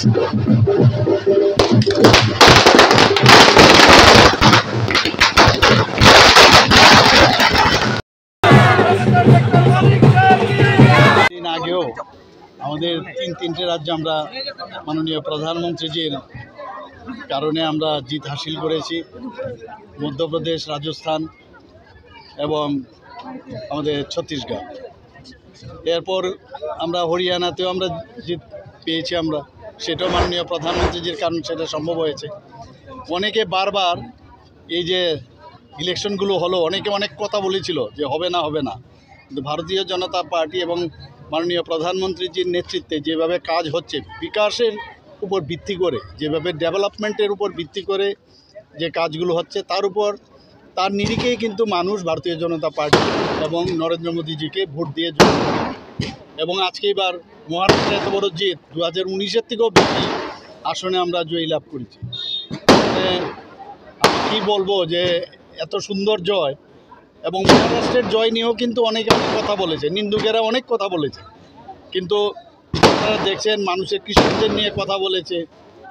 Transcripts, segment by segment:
দিন আগেও আমাদের তিনটে রাজ্যে আমরা মাননীয় প্রধানমন্ত্রীজির কারণে আমরা জিত হাসিল করেছি। মধ্যপ্রদেশ, রাজস্থান এবং আমাদের ছত্তিশগড়। এরপর আমরা হরিয়ানাতেও আমরা জিত পেয়েছি। আমরা সেটাও মাননীয় প্রধানমন্ত্রীজির কারণে সেটা সম্ভব হয়েছে। অনেকে বারবার এই যে ইলেকশনগুলো হলো, অনেকে অনেক কথা বলেছিল যে হবে না হবে না, কিন্তু ভারতীয় জনতা পার্টি এবং মাননীয় প্রধানমন্ত্রীজির নেতৃত্বে যেভাবে কাজ হচ্ছে, বিকাশের উপর ভিত্তি করে, যেভাবে ডেভেলপমেন্টের উপর ভিত্তি করে যে কাজগুলো হচ্ছে, তার নিরিখেই কিন্তু মানুষ ভারতীয় জনতা পার্টি এবং নরেন্দ্র মোদীজিকে ভোট দিয়ে জয়ী করে। এবং আজকে এবার মহারাষ্ট্রে এত বড় জিত, 2019-এর থেকেও বেশি আসনে আমরা জয়ী লাভ করেছি। আমি কী বলবো যে এত সুন্দর জয়। এবং মহারাষ্ট্রের জয় নিয়েও কিন্তু অনেকে অনেক কথা বলেছে, নিন্দুকেরা অনেক কথা বলেছে, কিন্তু আপনারা দেখছেন মানুষের কৃষকদের নিয়ে কথা বলেছে,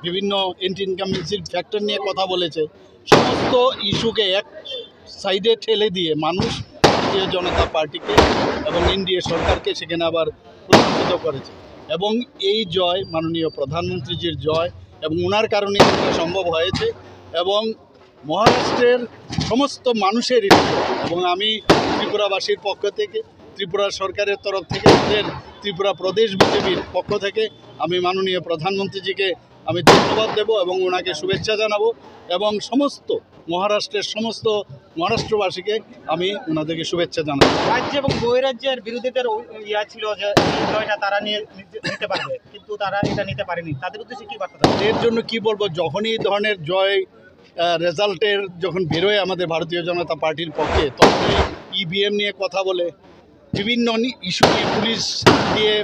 বিভিন্ন এন্টি ইনকামেন্সি ফ্যাক্টর নিয়ে কথা বলেছে। সমস্ত ইস্যুকে এক সাইডে ঠেলে দিয়ে মানুষ ভারতীয় জনতা পার্টিকে এবং এনডিএ সরকারকে সেখানে আবার প্রতিষ্ঠিত করেছে। এবং এই জয় মাননীয় প্রধানমন্ত্রীজির জয়, এবং ওনার কারণে এটা সম্ভব হয়েছে। এবং মহারাষ্ট্রের সমস্ত মানুষের ইচ্ছা, এবং আমি ত্রিপুরাবাসীর পক্ষ থেকে, ত্রিপুরা সরকারের তরফ থেকে, আমাদের ত্রিপুরা প্রদেশ বিজেপির পক্ষ থেকে আমি মাননীয় প্রধানমন্ত্রীজিকে আমি ধন্যবাদ দেব এবং ওনাকে শুভেচ্ছা জানাবো। এবং সমস্ত মহারাষ্ট্রের সমস্ত মহারাষ্ট্রবাসীকে আমি ওনাদেরকে শুভেচ্ছা জানাবো। রাজ্য এবং বহিরাজ্যের বিরোধীদের ছিল যে এই জয়টা তারা নিতে পারবে, কিন্তু তারা এটা নিতে পারেনি। তাদের উদ্দেশ্যে কী বার্তা? এর জন্য কি বলবো, যখনই এই ধরনের জয় রেজাল্টের যখন বেরোয় আমাদের ভারতীয় জনতা পার্টির পক্ষে, তখন ইভিএম নিয়ে কথা বলে, বিভিন্ন ইস্যু নিয়ে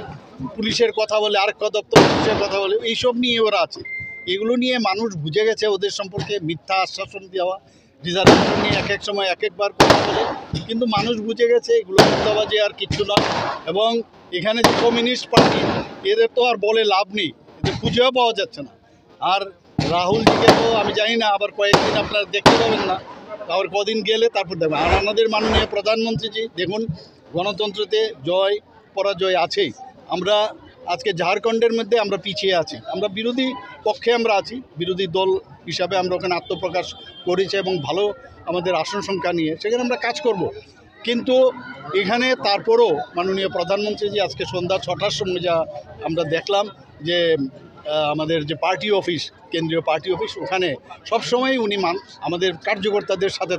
পুলিশের কথা বলে, আরক্ষা দপ্তর পুলিশের কথা বলে, এইসব নিয়ে ওরা আছে। এগুলো নিয়ে মানুষ বুঝে গেছে ওদের সম্পর্কে মিথ্যা আশ্বাসন দেওয়া, রিজার্ভেশন নিয়ে এক এক সময় এক একবার কথা বলে, কিন্তু মানুষ বুঝে গেছে এগুলো মিথ্যাবাজি আর কিচ্ছু নয়। এবং এখানে যে কমিউনিস্ট পার্টি, এদের তো আর বলে লাভ নেই, এদের খুঁজেও পাওয়া যাচ্ছে না। আর রাহুলজিকে তো আমি জানি না, আবার কয়েকদিন আপনারা দেখতে পাবেন না, আবার কদিন গেলে তারপর দেখবেন। আর আমাদের মাননীয় প্রধানমন্ত্রীজি দেখুন, গণতন্ত্রতে জয় পরাজয় আছেই। আমরা আজকে ঝাড়খণ্ডের মধ্যে আমরা পিছিয়ে আছি, আমরা বিরোধী পক্ষে আমরা আছি, বিরোধী দল হিসাবে আমরা ওখানে আত্মপ্রকাশ করেছি এবং ভালো আমাদের আসন সংখ্যা নিয়ে সেখানে আমরা কাজ করব। কিন্তু এখানে তারপরও মাননীয় প্রধানমন্ত্রীজি আজকে সন্ধ্যা 6টার সময় যা আমরা দেখলাম যে আমাদের যে পার্টি অফিস, কেন্দ্রীয় পার্টি অফিস, ওখানে সবসময় উনি আমাদের কার্যকর্তাদের সাথে